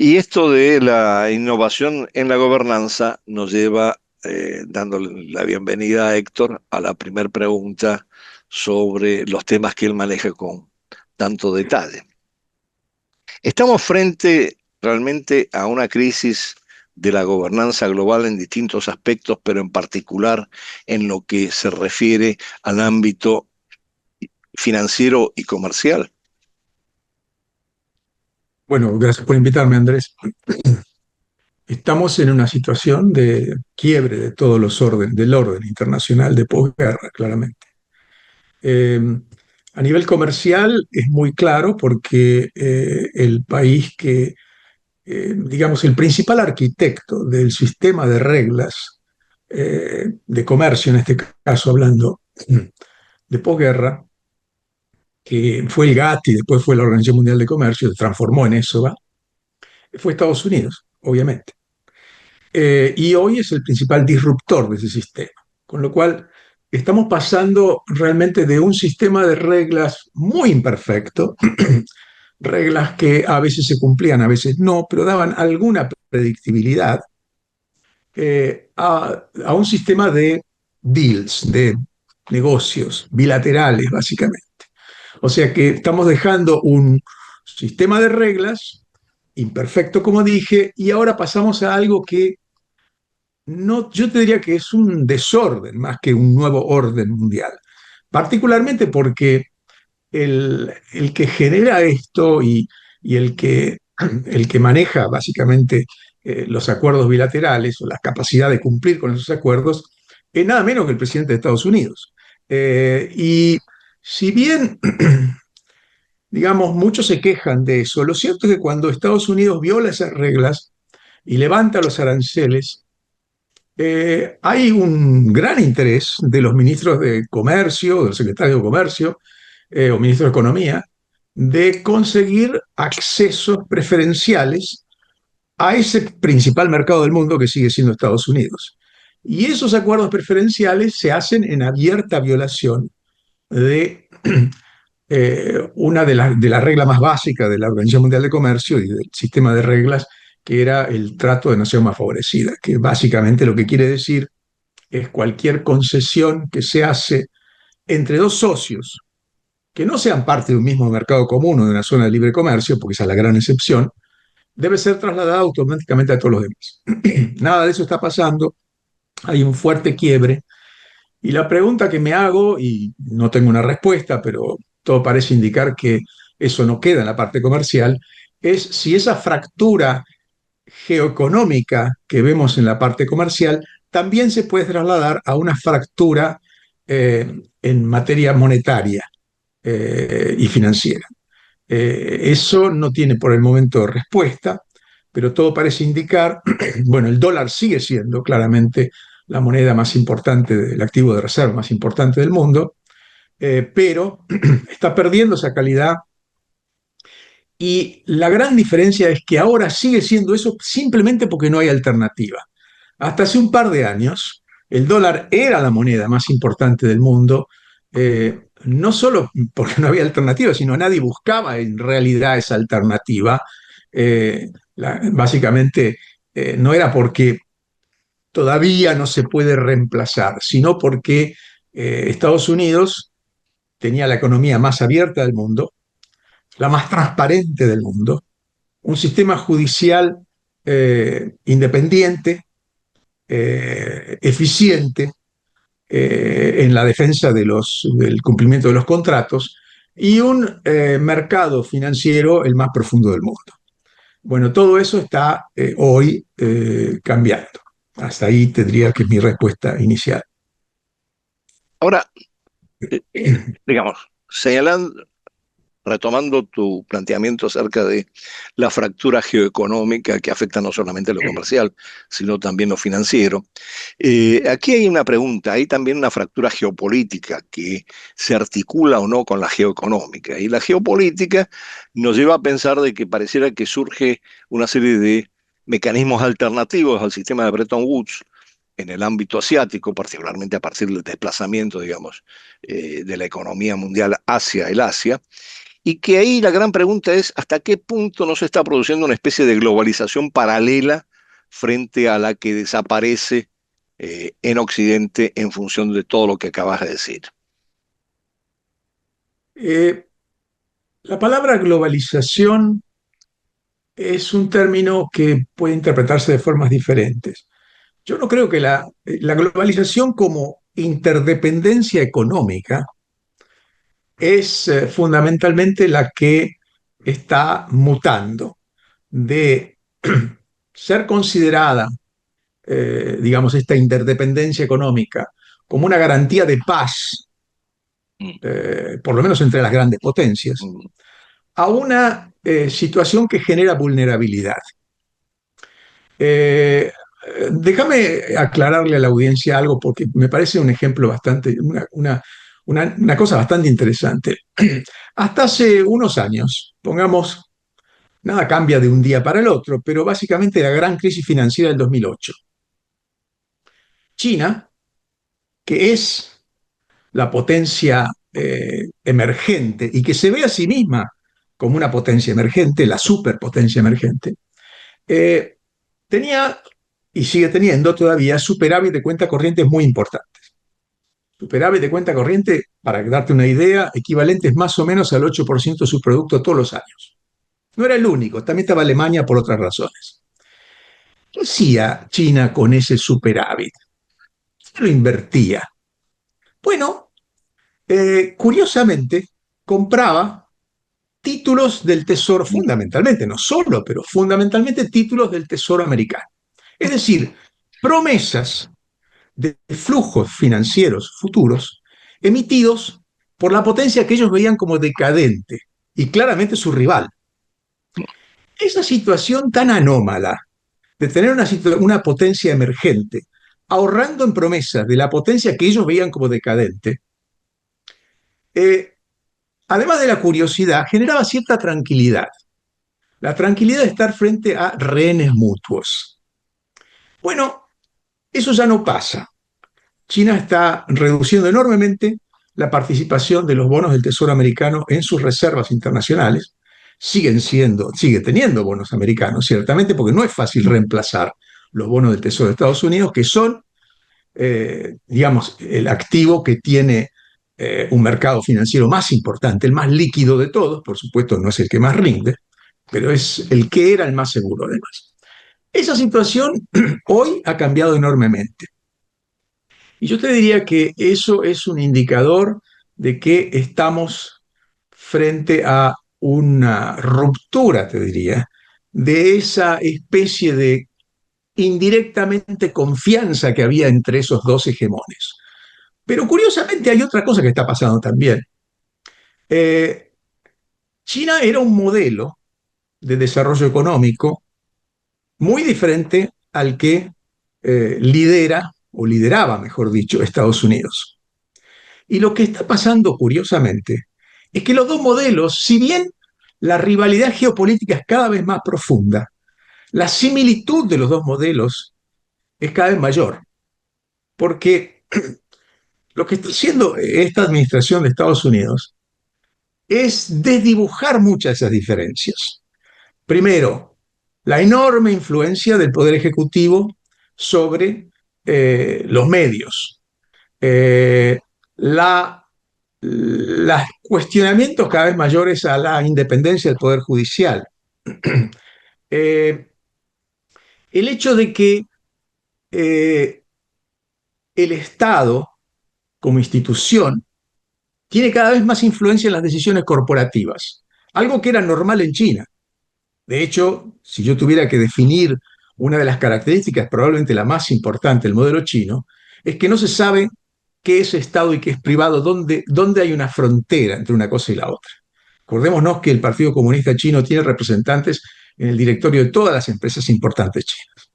Y esto de la innovación en la gobernanza nos lleva, dándole la bienvenida a Héctor, a la primera pregunta sobre los temas que él maneja con tanto detalle. Estamos frente realmente a una crisis de la gobernanza global en distintos aspectos, pero en particular en lo que se refiere al ámbito financiero y comercial. Bueno, gracias por invitarme, Andrés. Estamos en una situación de quiebre de todos los órdenes, del orden internacional de posguerra, claramente. Eh, a nivel comercial es muy claro porque el país que, digamos, el principal arquitecto del sistema de reglas de comercio, en este caso hablando de posguerra, que fue el GATT y después fue la Organización Mundial de Comercio, se transformó en eso, ¿va? Fue Estados Unidos, obviamente. Y hoy es el principal disruptor de ese sistema. Con lo cual, estamos pasando realmente de un sistema de reglas muy imperfecto, reglas que a veces se cumplían, a veces no, pero daban alguna predictibilidad, a un sistema de deals, de negocios bilaterales, básicamente. O sea que estamos dejando un sistema de reglas imperfecto, como dije, y ahora pasamos a algo que no, yo te diría que es un desorden más que un nuevo orden mundial. Particularmente porque el que genera esto y el que maneja básicamente los acuerdos bilaterales o la capacidad de cumplir con esos acuerdos es nada menos que el presidente de Estados Unidos. Y si bien, digamos, muchos se quejan de eso, lo cierto es que cuando Estados Unidos viola esas reglas y levanta los aranceles, hay un gran interés de los ministros de Comercio, del secretario de Comercio o ministro de Economía, de conseguir accesos preferenciales a ese principal mercado del mundo que sigue siendo Estados Unidos. Y esos acuerdos preferenciales se hacen en abierta violación de una de las reglas más básicas de la Organización Mundial de Comercio y del sistema de reglas, que era el trato de nación más favorecida, que básicamente lo que quiere decir es cualquier concesión que se hace entre dos socios que no sean parte de un mismo mercado común o de una zona de libre comercio, porque esa es la gran excepción, debe ser trasladada automáticamente a todos los demás. Nada de eso está pasando, hay un fuerte quiebre. Y la pregunta que me hago, y no tengo una respuesta, pero todo parece indicar que eso no queda en la parte comercial, es si esa fractura geoeconómica que vemos en la parte comercial también se puede trasladar a una fractura en materia monetaria y financiera. Eso no tiene por el momento respuesta, pero todo parece indicar, bueno, el dólar sigue siendo claramente la moneda más importante, el activo de reserva más importante del mundo, pero está perdiendo esa calidad y la gran diferencia es que ahora sigue siendo eso simplemente porque no hay alternativa. Hasta hace un par de años, el dólar era la moneda más importante del mundo, no solo porque no había alternativa, sino nadie buscaba en realidad esa alternativa. Básicamente, no era porque todavía no se puede reemplazar, sino porque Estados Unidos tenía la economía más abierta del mundo, la más transparente del mundo, un sistema judicial independiente, eficiente en la defensa del cumplimiento de los contratos y un mercado financiero el más profundo del mundo. Bueno, todo eso está hoy cambiando. Hasta ahí tendría que mi respuesta inicial. Ahora, digamos, señalando, retomando tu planteamiento acerca de la fractura geoeconómica que afecta no solamente lo comercial, sino también lo financiero, aquí hay una pregunta, hay también una fractura geopolítica que se articula o no con la geoeconómica. Y la geopolítica nos lleva a pensar de que pareciera que surge una serie de mecanismos alternativos al sistema de Bretton Woods en el ámbito asiático, particularmente a partir del desplazamiento, digamos, de la economía mundial hacia el Asia, Y que ahí la gran pregunta es hasta qué punto no se está produciendo una especie de globalización paralela frente a la que desaparece en Occidente en función de todo lo que acabas de decir. Eh, la palabra globalización es un término que puede interpretarse de formas diferentes. Yo no creo que la globalización como interdependencia económica es fundamentalmente la que está mutando de ser considerada, digamos, esta interdependencia económica como una garantía de paz, Mm, por lo menos entre las grandes potencias, mm, a una situación que genera vulnerabilidad. Eh, Déjame aclararle a la audiencia algo porque me parece un ejemplo bastante, una cosa bastante interesante. Hasta hace unos años, pongamos, nada cambia de un día para el otro, pero básicamente la gran crisis financiera del 2008. China, que es la potencia emergente y que se ve a sí misma como una potencia emergente, la superpotencia emergente, eh, tenía y sigue teniendo todavía superávit de cuenta corriente muy importantes. Superávit de cuenta corriente, para darte una idea, equivalentes más o menos al 8% de su producto todos los años. No era el único, también estaba Alemania por otras razones. ¿Qué hacía China con ese superávit? ¿Qué lo invertía? Bueno, curiosamente, compraba títulos del tesoro, mm, fundamentalmente, no solo, pero fundamentalmente títulos del tesoro americano. Es decir, promesas de flujos financieros futuros emitidos por la potencia que ellos veían como decadente y claramente su rival. Esa situación tan anómala de tener una potencia emergente ahorrando en promesas de la potencia que ellos veían como decadente, eh, además de la curiosidad, generaba cierta tranquilidad. La tranquilidad de estar frente a rehenes mutuos. Bueno, eso ya no pasa. China está reduciendo enormemente la participación de los bonos del Tesoro americano en sus reservas internacionales. Sigue teniendo bonos americanos, ciertamente, porque no es fácil reemplazar los bonos del Tesoro de Estados Unidos, que son, digamos, el activo que tiene un mercado financiero más importante, el más líquido de todos, por supuesto no es el que más rinde, pero es el que era el más seguro además. Esa situación hoy ha cambiado enormemente. Y yo te diría que eso es un indicador de que estamos frente a una ruptura, te diría, de esa especie de indirectamente confianza que había entre esos dos hegemones. Pero curiosamente hay otra cosa que está pasando también. Eh, China era un modelo de desarrollo económico muy diferente al que lidera, o lideraba, mejor dicho, Estados Unidos. Y lo que está pasando, curiosamente, es que los dos modelos, si bien la rivalidad geopolítica es cada vez más profunda, la similitud de los dos modelos es cada vez mayor. Porque lo que está haciendo esta administración de Estados Unidos es desdibujar muchas de esas diferencias. Primero, la enorme influencia del Poder Ejecutivo sobre los medios. Eh, la los cuestionamientos cada vez mayores a la independencia del Poder Judicial. Eh, el hecho de que eh, el Estado, como institución, tiene cada vez más influencia en las decisiones corporativas, algo que era normal en China. De hecho, si yo tuviera que definir una de las características, probablemente la más importante del modelo chino, es que no se sabe qué es Estado y qué es privado, dónde hay una frontera entre una cosa y la otra. Acordémonos que el Partido Comunista Chino tiene representantes en el directorio de todas las empresas importantes chinas.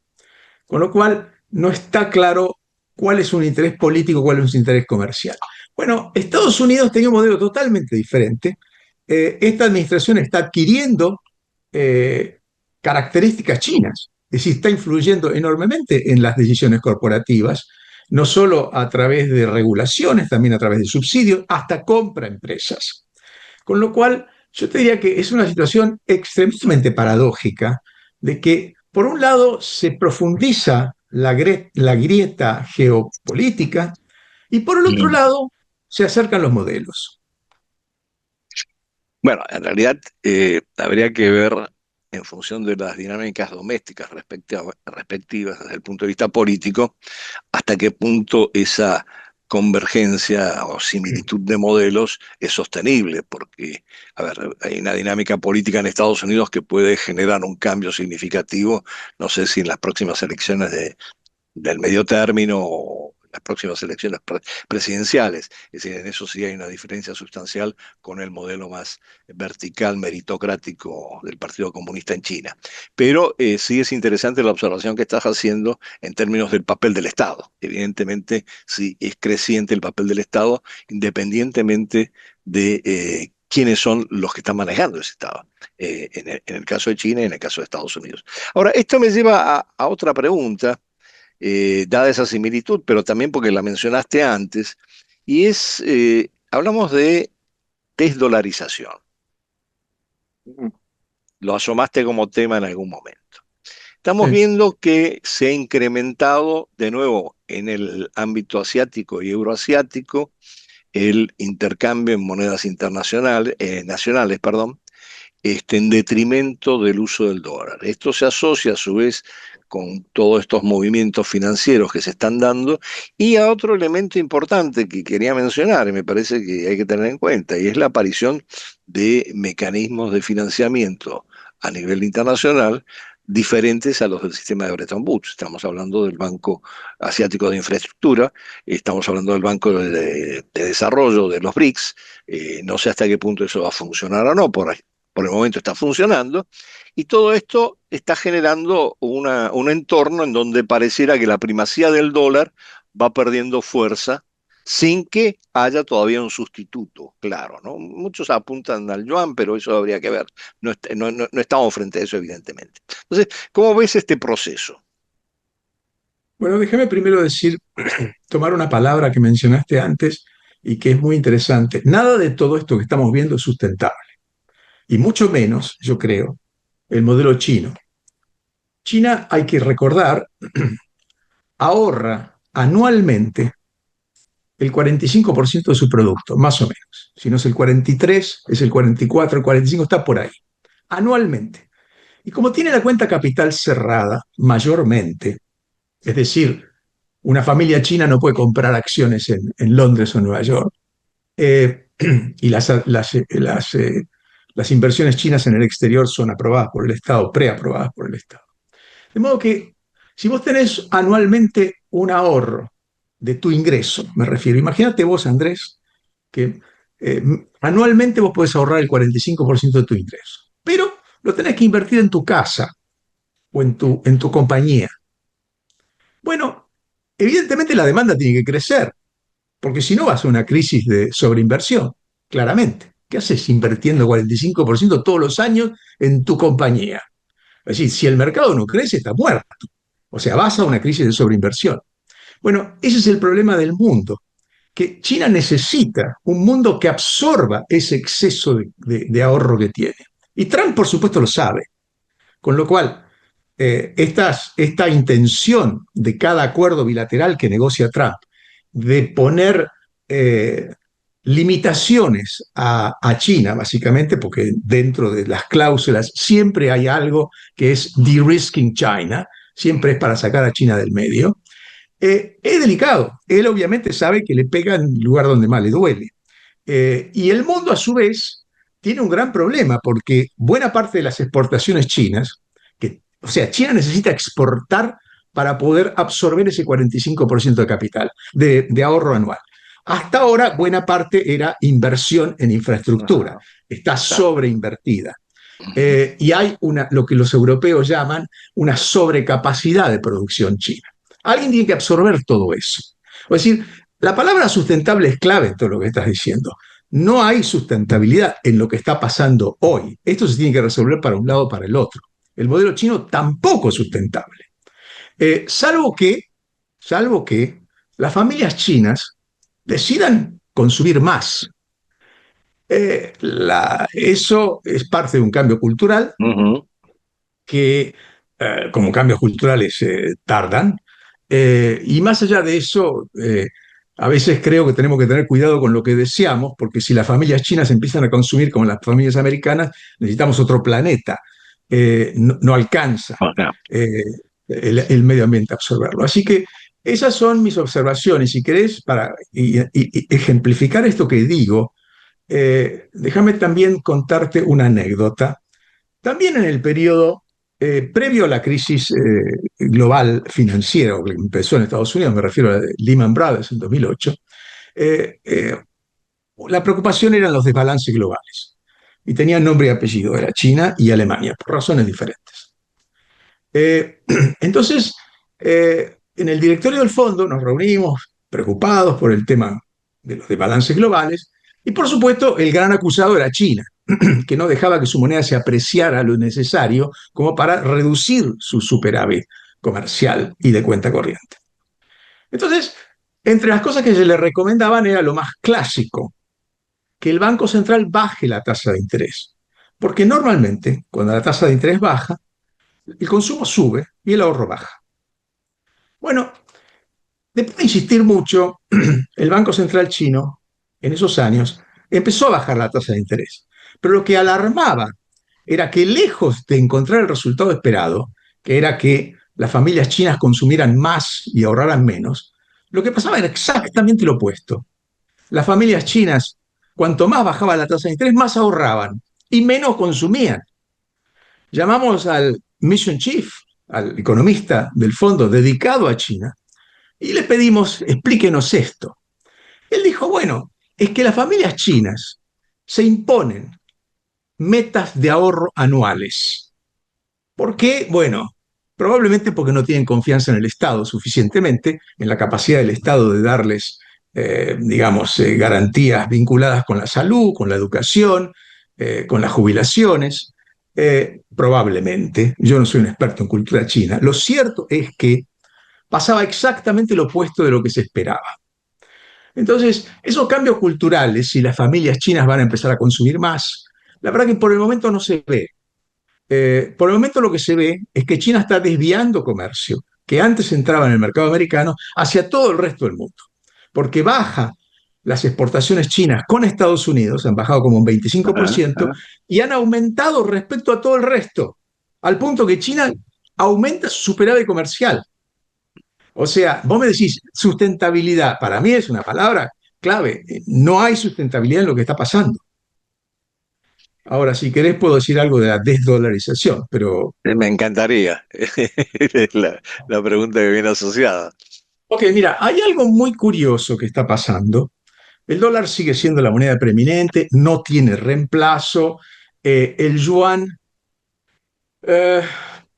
Con lo cual, no está claro cuál es un interés político, cuál es un interés comercial. Bueno, Estados Unidos tenía un modelo totalmente diferente. Esta administración está adquiriendo características chinas, es decir, está influyendo enormemente en las decisiones corporativas, no solo a través de regulaciones, también a través de subsidios, hasta compra empresas. Con lo cual, Yo te diría que es una situación extremadamente paradójica de que, por un lado, se profundiza la grieta geopolítica y, por el otro Mm. lado, se acercan los modelos. Bueno, en realidad habría que ver en función de las dinámicas domésticas respectivas desde el punto de vista político, hasta qué punto esa convergencia o similitud de modelos es sostenible, porque, a ver, hay una dinámica política en Estados Unidos que puede generar un cambio significativo, no sé si en las próximas elecciones del medio término o las próximas elecciones presidenciales. Es decir, en eso sí hay una diferencia sustancial con el modelo más vertical, meritocrático del Partido Comunista en China. Pero sí es interesante la observación que estás haciendo en términos del papel del Estado. Evidentemente, sí es creciente el papel del Estado, independientemente de quiénes son los que están manejando ese Estado, en el caso de China y en el caso de Estados Unidos. Ahora, esto me lleva a otra pregunta, dada esa similitud, pero también porque la mencionaste antes, y hablamos de desdolarización. Lo asomaste como tema en algún momento. Estamos Sí. viendo que se ha incrementado de nuevo en el ámbito asiático y euroasiático el intercambio en monedas internacionales, nacionales, perdón, en detrimento del uso del dólar. Esto se asocia a su vez con todos estos movimientos financieros que se están dando y a otro elemento importante que quería mencionar y me parece que hay que tener en cuenta, y es la aparición de mecanismos de financiamiento a nivel internacional diferentes a los del sistema de Bretton Woods. Estamos hablando del Banco Asiático de Infraestructura, estamos hablando del Banco de Desarrollo de los BRICS. No sé hasta qué punto eso va a funcionar o no, por el momento está funcionando, y todo esto está generando un entorno en donde pareciera que la primacía del dólar va perdiendo fuerza sin que haya todavía un sustituto, claro, ¿no? Muchos apuntan al yuan, pero eso habría que ver. No estamos frente a eso, evidentemente. Entonces, ¿cómo ves este proceso? Bueno, déjame primero decir, tomar una palabra que mencionaste antes y que es muy interesante. Nada de todo esto que estamos viendo es sustentable, y mucho menos, yo creo, el modelo chino. China, hay que recordar, ahorra anualmente el 45% de su producto, más o menos. Si no es el 43, es el 44, el 45 está por ahí, anualmente. Y como tiene la cuenta capital cerrada, mayormente, es decir, una familia china no puede comprar acciones en Londres o Nueva York, y las inversiones chinas en el exterior son aprobadas por el Estado, preaprobadas por el Estado. De modo que si vos tenés anualmente un ahorro de tu ingreso, me refiero, imagínate vos, Andrés, que eh, anualmente vos podés ahorrar el 45% de tu ingreso, pero lo tenés que invertir en tu casa o en tu compañía. Bueno, evidentemente la demanda tiene que crecer, porque si no vas a una crisis de sobreinversión, claramente. ¿Qué haces invirtiendo 45% todos los años en tu compañía? Es decir, si el mercado no crece, está muerto. O sea, vas a una crisis de sobreinversión. Bueno, ese es el problema del mundo, que China necesita un mundo que absorba ese exceso de ahorro que tiene. Y Trump, por supuesto, lo sabe. Con lo cual, esta intención de cada acuerdo bilateral que negocia Trump, de poner eh, limitaciones a China, básicamente, porque dentro de las cláusulas siempre hay algo que es de-risking China, siempre es para sacar a China del medio, es delicado. Él obviamente sabe que le pega en el lugar donde más le duele. Y el mundo, a su vez, tiene un gran problema porque buena parte de las exportaciones chinas, o sea, China necesita exportar para poder absorber ese 45% de capital, de ahorro anual. Hasta ahora, buena parte era inversión en infraestructura, Ajá, está claro. sobreinvertida. Ujú. Y hay lo que los europeos llaman una sobrecapacidad de producción china. Alguien tiene que absorber todo eso. Es decir, la palabra sustentable es clave en todo lo que estás diciendo. No hay sustentabilidad en lo que está pasando hoy. Esto se tiene que resolver para un lado o para el otro. El modelo chino tampoco es sustentable. Salvo que las familias chinas decidan consumir más. Eso es parte de un cambio cultural Ujú. que, como cambios culturales, tardan. Y más allá de eso, a veces creo que tenemos que tener cuidado con lo que deseamos, porque si las familias chinas empiezan a consumir como las familias americanas, necesitamos otro planeta. No alcanza Acá. eh, el medio ambiente a absorberlo. Así que esas son mis observaciones. Si querés, para y ejemplificar esto que digo, déjame también contarte una anécdota. También en el periodo previo a la crisis global financiera, que empezó en Estados Unidos, me refiero a Lehman Brothers en 2008, eh, eh, la preocupación eran los desbalances globales. Y tenían nombre y apellido, era China y Alemania, por razones diferentes. Eh, entonces, en el directorio del fondo nos reunimos preocupados por el tema de los desbalances globales y por supuesto el gran acusado era China, que no dejaba que su moneda se apreciara lo necesario como para reducir su superávit comercial y de cuenta corriente. Entonces, entre las cosas que se le recomendaban era lo más clásico, que el Banco Central baje la tasa de interés. Porque normalmente, cuando la tasa de interés baja, el consumo sube y el ahorro baja. Bueno, después de insistir mucho, el Banco Central chino, en esos años, empezó a bajar la tasa de interés. Pero lo que alarmaba era que lejos de encontrar el resultado esperado, que era que las familias chinas consumieran más y ahorraran menos, lo que pasaba era exactamente lo opuesto. Las familias chinas, cuanto más bajaba la tasa de interés, más ahorraban y menos consumían. Llamamos al Mission Chief, al economista del fondo dedicado a China, y le pedimos, explíquenos esto. Él dijo, bueno, es que las familias chinas se imponen metas de ahorro anuales. ¿Por qué? Bueno, probablemente porque no tienen confianza en el Estado suficientemente, en la capacidad del Estado de darles, digamos, garantías vinculadas con la salud, con la educación, con las jubilaciones. Probablemente, yo no soy un experto en cultura china. Lo cierto es que pasaba exactamente lo opuesto de lo que se esperaba. Entonces, esos cambios culturales, si las familias chinas van a empezar a consumir más, la verdad que por el momento no se ve. Por el momento lo que se ve es que China está desviando comercio, que antes entraba en el mercado americano, hacia todo el resto del mundo, porque baja las exportaciones chinas con Estados Unidos, han bajado como un Ajá, 25%, ajá. y han aumentado respecto a todo el resto, al punto que China aumenta su superávit comercial. O sea, vos me decís sustentabilidad, para mí es una palabra clave. No hay sustentabilidad en lo que está pasando. Ahora, si querés, puedo decir algo de la desdolarización, pero... Me encantaría. Es la pregunta que viene asociada. Ok, mira, hay algo muy curioso que está pasando. El dólar sigue siendo la moneda preeminente, no tiene reemplazo. El yuan eh,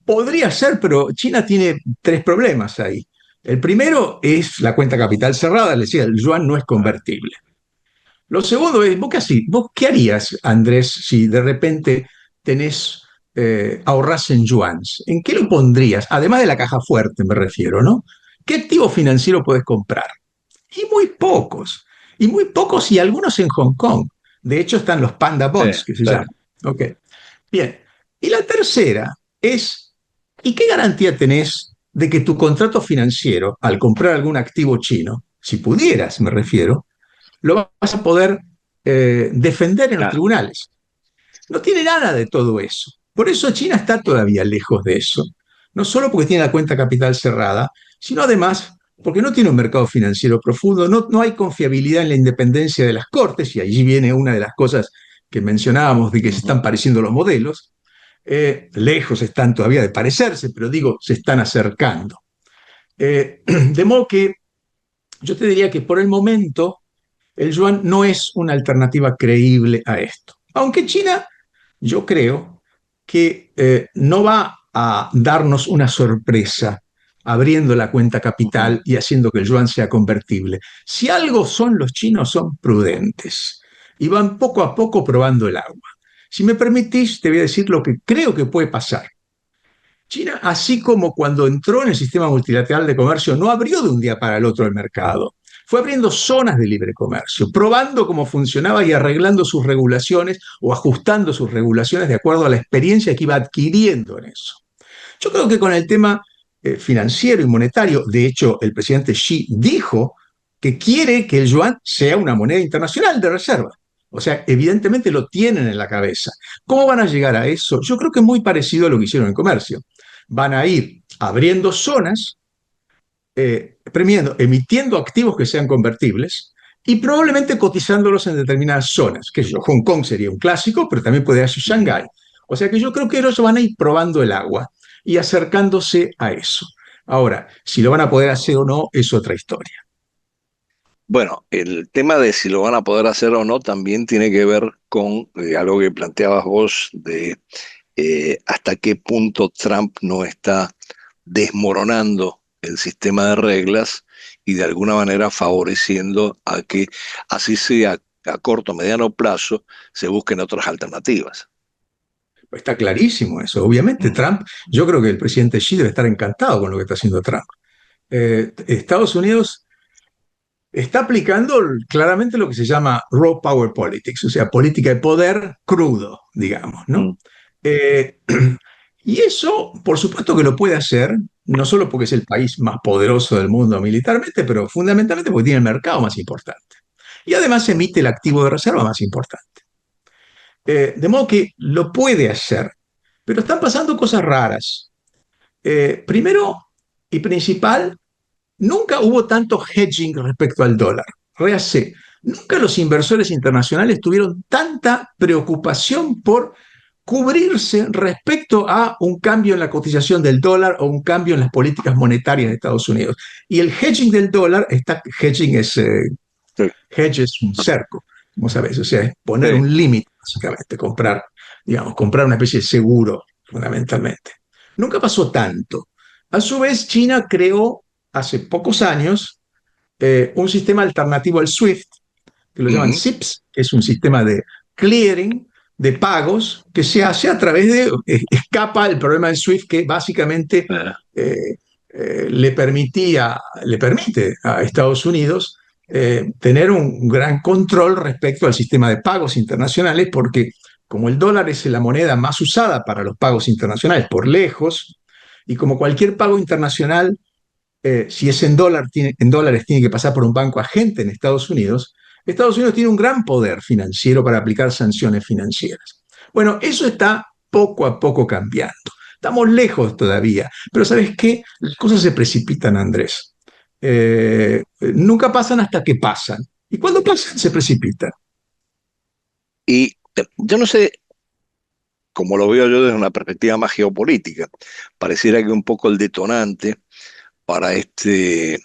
podría ser, pero China tiene tres problemas ahí. El primero es la cuenta capital cerrada, le decía, el yuan no es Ah, convertible. Lo segundo es, ¿vos qué harías, Andrés, si de repente tenés, ahorras en yuans? ¿En qué lo pondrías? Además de la caja fuerte, me refiero, ¿no? ¿Qué activo financiero puedes comprar? Y muy pocos. Y muy pocos y algunos en Hong Kong. De hecho, están los panda sí, bonds, que se sí. llaman. Ok. Bien. Y la tercera es, ¿y qué garantía tenés de que tu contrato financiero, al comprar algún activo chino, si pudieras, me refiero, lo vas a poder defender en los Claro. tribunales? No tiene nada de todo eso. Por eso China está todavía lejos de eso. No solo porque tiene la cuenta capital cerrada, sino además porque no tiene un mercado financiero profundo, no hay confiabilidad en la independencia de las cortes, y allí viene una de las cosas que mencionábamos de que se Ujú. están pareciendo los modelos. Lejos están todavía de parecerse, pero digo, se están acercando. De modo que yo te diría que por el momento el yuan no es una alternativa creíble a esto. Aunque China, yo creo que no va a darnos una sorpresa abriendo la cuenta Ujú. capital y haciendo que el yuan sea convertible. Si algo son los chinos, son prudentes y van poco a poco probando el agua. Si me permitís, te voy a decir lo que creo que puede pasar. China, así como cuando entró en el sistema multilateral de comercio, no abrió de un día para el otro el mercado. fue abriendo zonas de libre comercio, probando cómo funcionaba y arreglando sus regulaciones o ajustando sus regulaciones de acuerdo a la experiencia que iba adquiriendo en eso. Yo creo que con el tema financiero y monetario, de hecho, el presidente Xi dijo que quiere que el yuan sea una moneda internacional de reserva. O sea, evidentemente lo tienen en la cabeza. ¿Cómo van a llegar a eso? Yo creo que es muy parecido a lo que hicieron en comercio. Van a ir abriendo zonas, emitiendo activos que sean convertibles y probablemente cotizándolos en determinadas zonas. Que yo, Hong Kong sería un clásico, pero también puede ser Shanghái. O sea que yo creo que ellos van a ir probando el agua y acercándose a eso. Ahora, si lo van a poder hacer o no es otra historia. Bueno, el tema de si lo van a poder hacer o no también tiene que ver con algo que planteabas vos de hasta qué punto Trump no está desmoronando el sistema de reglas y de alguna manera favoreciendo a que así sea a corto o mediano plazo se busquen otras alternativas. Está clarísimo eso. Obviamente, Mm, Trump, yo creo que el presidente Xi debe estar encantado con lo que está haciendo Trump. Estados Unidos está aplicando claramente lo que se llama raw power politics, o sea, política de poder crudo, digamos, mm, ¿no? Eh, y eso, por supuesto que lo puede hacer, no solo porque es el país más poderoso del mundo militarmente, pero fundamentalmente porque tiene el mercado más importante. Y además emite el activo de reserva más importante. De modo que lo puede hacer, pero están pasando cosas raras. Primero y principal, nunca hubo tanto hedging respecto al dólar. Réase, nunca los inversores internacionales tuvieron tanta preocupación por cubrirse respecto a un cambio en la cotización del dólar o un cambio en las políticas monetarias de Estados Unidos. Y el hedging del dólar, hedging sí, hedge es un cerco, como sabes, o sea, es poner sí. un límite, básicamente, comprar, digamos, comprar una especie de seguro, fundamentalmente. Nunca pasó tanto. A su vez, China creó hace pocos años un sistema alternativo al SWIFT, que lo llaman Ujú. SIPS, que es un sistema de clearing de pagos que se hace a través de, escapa el problema del SWIFT, que básicamente Eh, le permite a Estados Unidos tener un gran control respecto al sistema de pagos internacionales, porque como el dólar es la moneda más usada para los pagos internacionales por lejos, y como cualquier pago internacional, si es en dólares, tiene que pasar por un banco agente en Estados Unidos tiene un gran poder financiero para aplicar sanciones financieras. Bueno, eso está poco a poco cambiando. Estamos lejos todavía, pero ¿sabes qué? Las cosas se precipitan, Andrés. Nunca pasan hasta que pasan. Y cuando pasan, se precipitan. y yo no sé, como lo veo yo desde una perspectiva más geopolítica, pareciera que un poco el detonante para este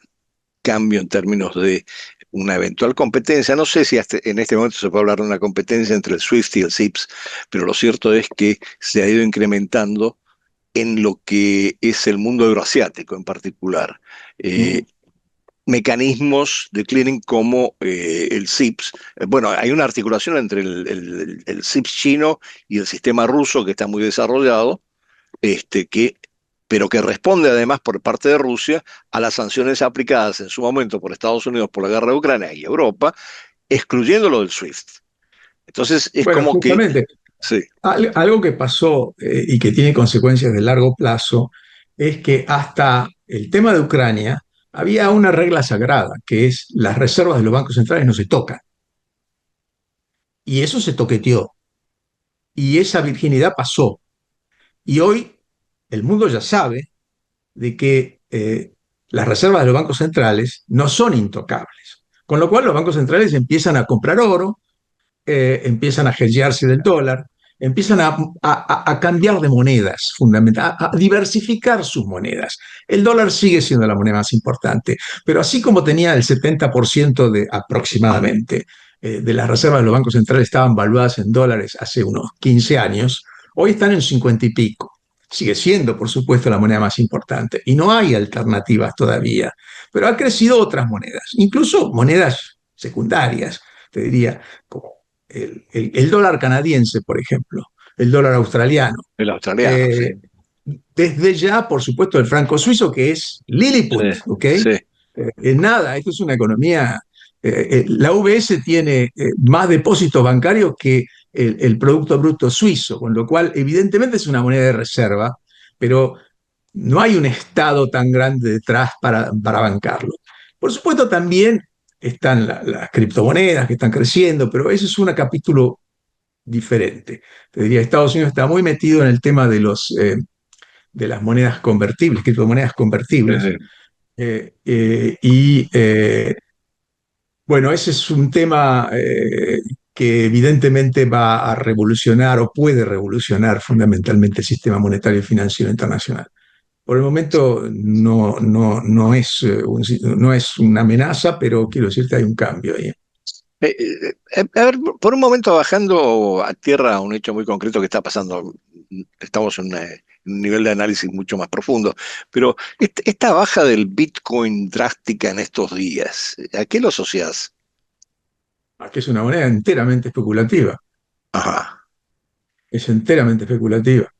cambio en términos de una eventual competencia. No sé si en este momento se puede hablar de una competencia entre el SWIFT y el SIPS, pero lo cierto es que se ha ido incrementando en lo que es el mundo euroasiático en particular. Eh, Mm. Mecanismos de clearing como el SIPS. Bueno, hay una articulación entre el SIPS chino y el sistema ruso que está muy desarrollado, que, pero que responde además por parte de Rusia a las sanciones aplicadas en su momento por Estados Unidos por la guerra de Ucrania y Europa, excluyéndolo del SWIFT. Entonces es Bueno, como que, justamente, sí, algo que pasó y que tiene consecuencias de largo plazo es que hasta el tema de Ucrania había una regla sagrada, que es las reservas de los bancos centrales no se tocan. Y eso se toqueteó. Y esa virginidad pasó. Y hoy el mundo ya sabe de que las reservas de los bancos centrales no son intocables. Con lo cual los bancos centrales empiezan a comprar oro, empiezan a hedgearse del dólar, empiezan a cambiar de monedas, a diversificar sus monedas. El dólar sigue siendo la moneda más importante, pero así como tenía el 70% de aproximadamente de las reservas de los bancos centrales estaban valuadas en dólares hace unos 15 años, hoy están en 50 y pico. Sigue siendo, por supuesto, la moneda más importante y no hay alternativas todavía, pero ha crecido otras monedas, incluso monedas secundarias, te diría, como el dólar canadiense, por ejemplo, el dólar australiano. el australiano, sí, Eh, Desde ya, por supuesto, el franco suizo, que es sí, Lilliput, ¿ok? sí. Nada, esto es una economía. La UBS tiene más depósitos bancarios que el Producto Bruto suizo, con lo cual evidentemente es una moneda de reserva, pero no hay un Estado tan grande detrás para bancarlo. Por supuesto, también están las criptomonedas que están creciendo, pero ese es un capítulo diferente. Te diría, Estados Unidos está muy metido en el tema de las monedas convertibles, criptomonedas Sí, convertibles. sí. Y bueno, ese es un tema que evidentemente va a revolucionar o puede revolucionar fundamentalmente el sistema monetario y financiero internacional. Por el momento no es, no es una amenaza, pero quiero decirte, hay un cambio ahí. A ver, por un momento bajando a tierra un hecho muy concreto que está pasando, estamos en un nivel de análisis mucho más profundo, pero esta baja del Bitcoin drástica en estos días, ¿a qué lo asocias? Aquí es una moneda enteramente especulativa, Ajá, es enteramente especulativa.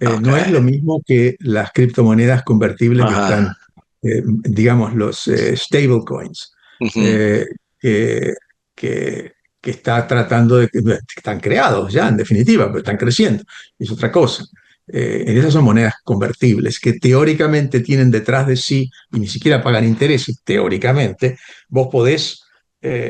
ok, No es lo mismo que las criptomonedas convertibles que están, ajá, digamos, los stablecoins, ujú, eh, que, que, que está tratando de, que están creados ya, en definitiva, pero están creciendo. Es otra cosa. Esas son monedas convertibles que teóricamente tienen detrás de sí, y ni siquiera pagan intereses, teóricamente, vos podés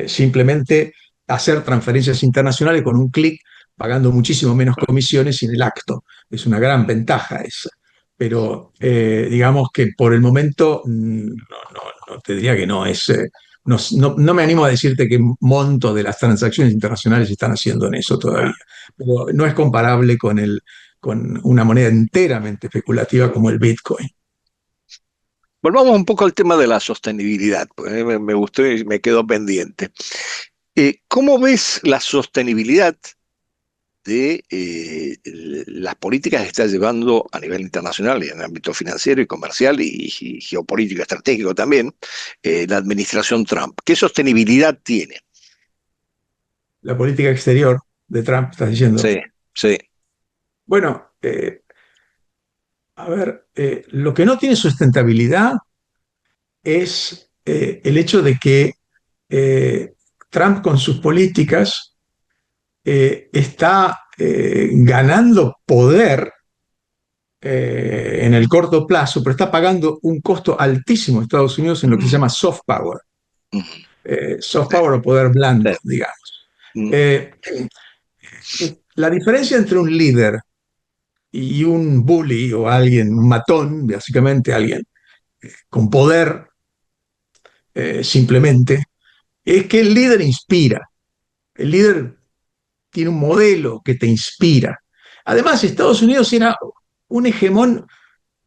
simplemente hacer transferencias internacionales con un clic, pagando muchísimo menos comisiones y en el acto. Es una gran ventaja esa. Pero digamos que por el momento no te diría que no es. No me animo a decirte qué monto de las transacciones internacionales están haciendo en eso todavía. ah. Pero no es comparable con una moneda enteramente especulativa como el Bitcoin. Volvamos un poco al tema de la sostenibilidad, pues, me gustó y me quedó pendiente. ¿Cómo ves la sostenibilidad de las políticas que está llevando a nivel internacional y en el ámbito financiero y comercial y geopolítico estratégico también, la administración Trump? ¿Qué sostenibilidad tiene? La política exterior de Trump, estás diciendo. Sí, sí. Bueno, a ver, lo que no tiene sustentabilidad es el hecho de que Trump con sus políticas está ganando poder en el corto plazo, pero está pagando un costo altísimo a Estados Unidos en lo que se Mm, llama soft power. mm, Soft sí, power o poder sí, blando, digamos. mm, Eh, la diferencia entre un líder y un bully o alguien, un matón, básicamente alguien con poder simplemente, es que el líder inspira. El líder tiene un modelo que te inspira. Además, Estados Unidos era un hegemón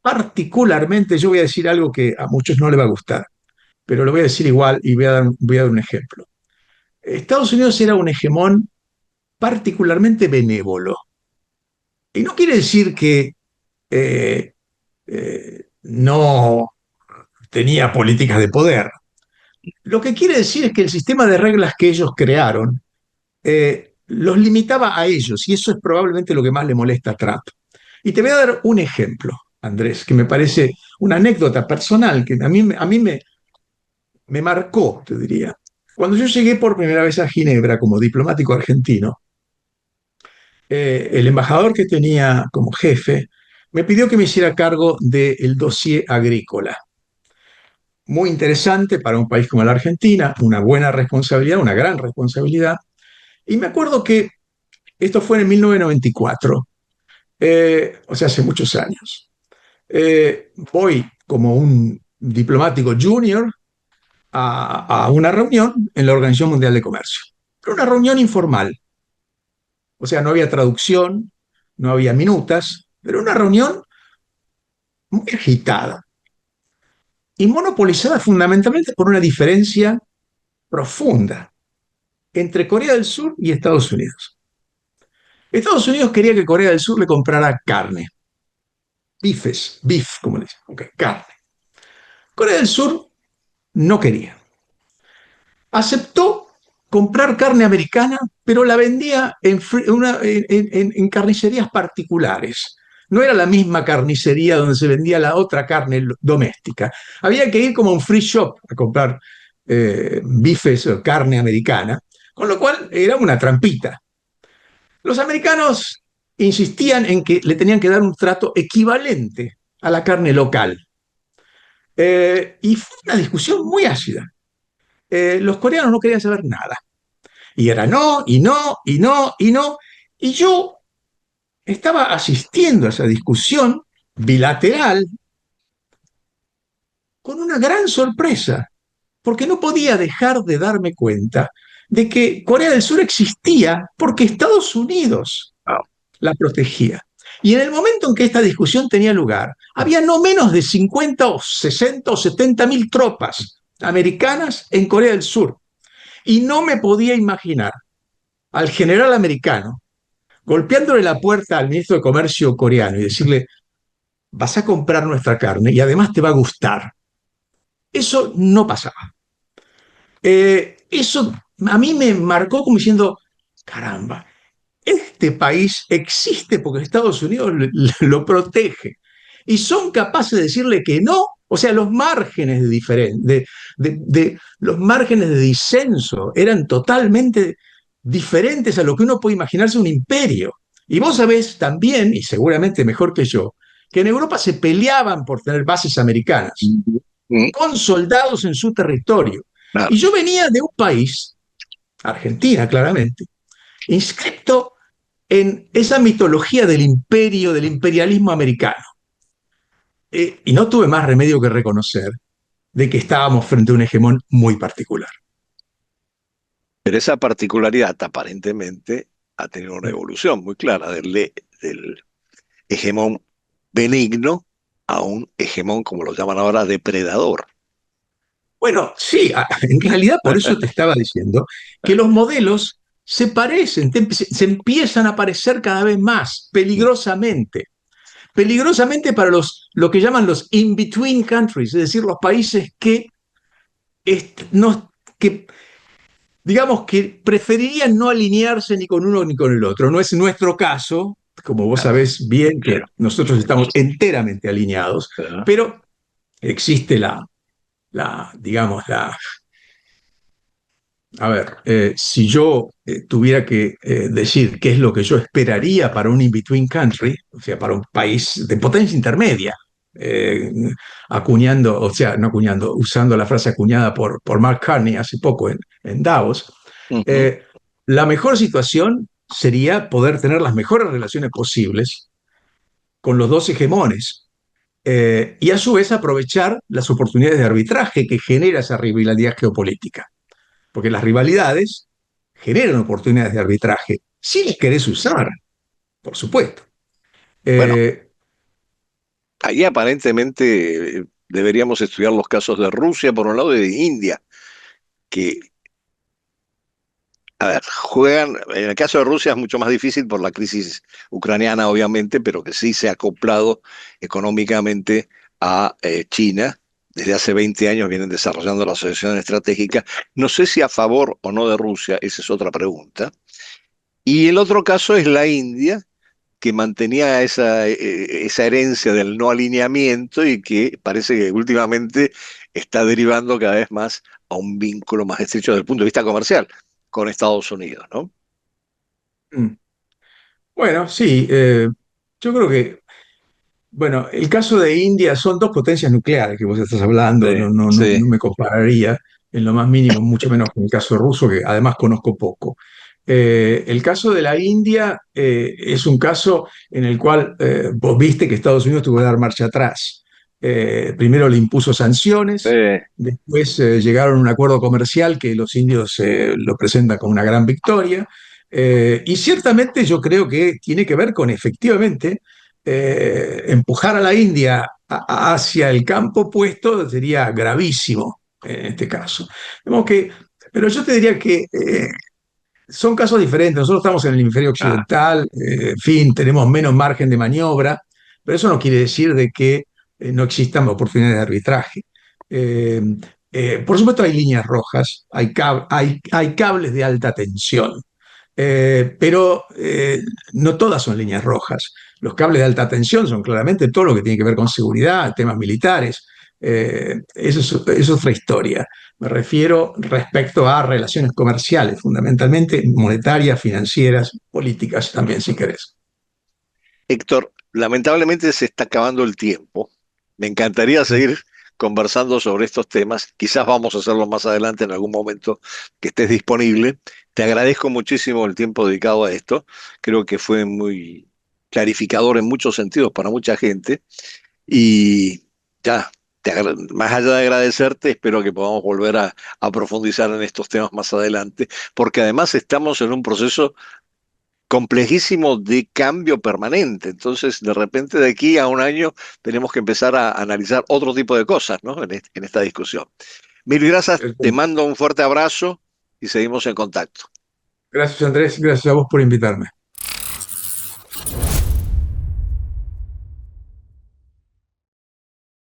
particularmente, yo voy a decir algo que a muchos no le va a gustar, pero lo voy a decir igual y voy a dar un ejemplo. Estados Unidos era un hegemón particularmente benévolo. Y no quiere decir que no tenía políticas de poder. Lo que quiere decir es que el sistema de reglas que ellos crearon los limitaba a ellos, y eso es probablemente lo que más le molesta a Trump. Y te voy a dar un ejemplo, Andrés, que me parece una anécdota personal que me marcó, te diría. Cuando yo llegué por primera vez a Ginebra como diplomático argentino, el embajador que tenía como jefe me pidió que me hiciera cargo del dossier agrícola. Muy interesante para un país como la Argentina, una buena responsabilidad, una gran responsabilidad. Y me acuerdo que esto fue en 1994, o sea, hace muchos años. Voy como un diplomático junior a una reunión en la Organización Mundial de Comercio. Pero una reunión informal, o sea, no había traducción, no había minutas, pero una reunión muy agitada y monopolizada fundamentalmente por una diferencia profunda entre Corea del Sur y Estados Unidos. Estados Unidos quería que Corea del Sur le comprara carne, bifes, beef, como le dicen, okay, carne. Corea del Sur no quería. Aceptó comprar carne americana, pero la vendía en carnicerías particulares. No era la misma carnicería donde se vendía la otra carne doméstica. Había que ir como a un free shop a comprar bifes o carne americana, con lo cual era una trampita. Los americanos insistían en que le tenían que dar un trato equivalente a la carne local. Y fue una discusión muy ácida. Los coreanos no querían saber nada. Y era no, y no, y no, y no. Y yo estaba asistiendo a esa discusión bilateral con una gran sorpresa, porque no podía dejar de darme cuenta de que Corea del Sur existía porque Estados Unidos Ah, la protegía. Y en el momento en que esta discusión tenía lugar, había no menos de 50 o 60 o 70 mil tropas americanas en Corea del Sur. Y no me podía imaginar al general americano golpeándole la puerta al ministro de Comercio coreano y decirle, vas a comprar nuestra carne y además te va a gustar. Eso no pasaba. Eso a mí me marcó como diciendo, caramba, este país existe porque Estados Unidos lo protege y son capaces de decirle que no. O sea, los márgenes los márgenes de disenso eran totalmente diferentes a lo que uno puede imaginarse un imperio. Y vos sabés también, y seguramente mejor que yo, que en Europa se peleaban por tener bases americanas mm, con soldados en su territorio. claro. Y yo venía de un país, Argentina claramente, inscripto en esa mitología del imperio, del imperialismo americano. Y no tuve más remedio que reconocer de que estábamos frente a un hegemón muy particular. Pero esa particularidad aparentemente ha tenido una evolución muy clara del hegemón benigno a un hegemón, como lo llaman ahora, depredador. Bueno, sí, en realidad por eso te estaba diciendo que los modelos se parecen, se empiezan a parecer cada vez más, peligrosamente. Peligrosamente para lo que llaman los in-between countries, es decir, los países no, que digamos que preferirían no alinearse ni con uno ni con el otro. No es nuestro caso, como vos Claro, sabés bien que claro. nosotros estamos enteramente alineados, Claro. pero existe digamos, a ver, si yo tuviera que decir qué es lo que yo esperaría para un in-between country, o sea, para un país de potencia intermedia, eh, acuñando, o sea, no acuñando, usando la frase acuñada por Mark Carney hace poco en Davos, Ujú. eh, la mejor situación sería poder tener las mejores relaciones posibles con los dos hegemones y a su vez aprovechar las oportunidades de arbitraje que genera esa rivalidad geopolítica. Porque las rivalidades generan oportunidades de arbitraje, si las querés usar, por supuesto. Bueno, Eh, ahí aparentemente deberíamos estudiar los casos de Rusia, por un lado, y de India, que, a ver, juegan, en el caso de Rusia es mucho más difícil por la crisis ucraniana, obviamente, pero que sí se ha acoplado económicamente a China. Desde hace 20 años vienen desarrollando la asociación estratégica. No sé si a favor o no de Rusia, esa es otra pregunta. Y el otro caso es la India, que mantenía esa herencia del no alineamiento y que parece que últimamente está derivando cada vez más a un vínculo más estrecho desde el punto de vista comercial con Estados Unidos, ¿no? mm, bueno, sí, yo creo que, bueno, el caso de India son dos potencias nucleares que vos estás hablando, Sí, sí. no me compararía en lo más mínimo, mucho menos con el caso ruso, que además conozco poco. El caso de la India es un caso en el cual vos viste que Estados Unidos tuvo que dar marcha atrás. Primero le impuso sanciones, Eh, después llegaron a un acuerdo comercial que los indios lo presentan como una gran victoria. Y ciertamente yo creo que tiene que ver con efectivamente empujar a la India hacia el campo opuesto sería gravísimo en este caso. Pero yo te diría que son casos diferentes. Nosotros estamos en el hemisferio ah, occidental, en fin, tenemos menos margen de maniobra, pero eso no quiere decir de que no existan oportunidades de arbitraje. Eh, por supuesto hay líneas rojas, hay cables de alta tensión. pero no todas son líneas rojas. Los cables de alta tensión son claramente todo lo que tiene que ver con seguridad, temas militares. Eso es otra historia. Me refiero respecto a relaciones comerciales, fundamentalmente monetarias, financieras, políticas también, si querés. Héctor, lamentablemente se está acabando el tiempo. Me encantaría seguir conversando sobre estos temas. Quizás vamos a hacerlo más adelante en algún momento que estés disponible. Te agradezco muchísimo el tiempo dedicado a esto. Creo que fue muy clarificador en muchos sentidos para mucha gente. Y ya, más allá de agradecerte, espero que podamos volver a profundizar en estos temas más adelante, porque además estamos en un proceso complejísimo de cambio permanente. Entonces, de repente, de aquí a un año, tenemos que empezar a analizar otro tipo de cosas, ¿no? En esta discusión. Mil gracias, te mando un fuerte abrazo y seguimos en contacto. Gracias, Andrés. Gracias a vos por invitarme.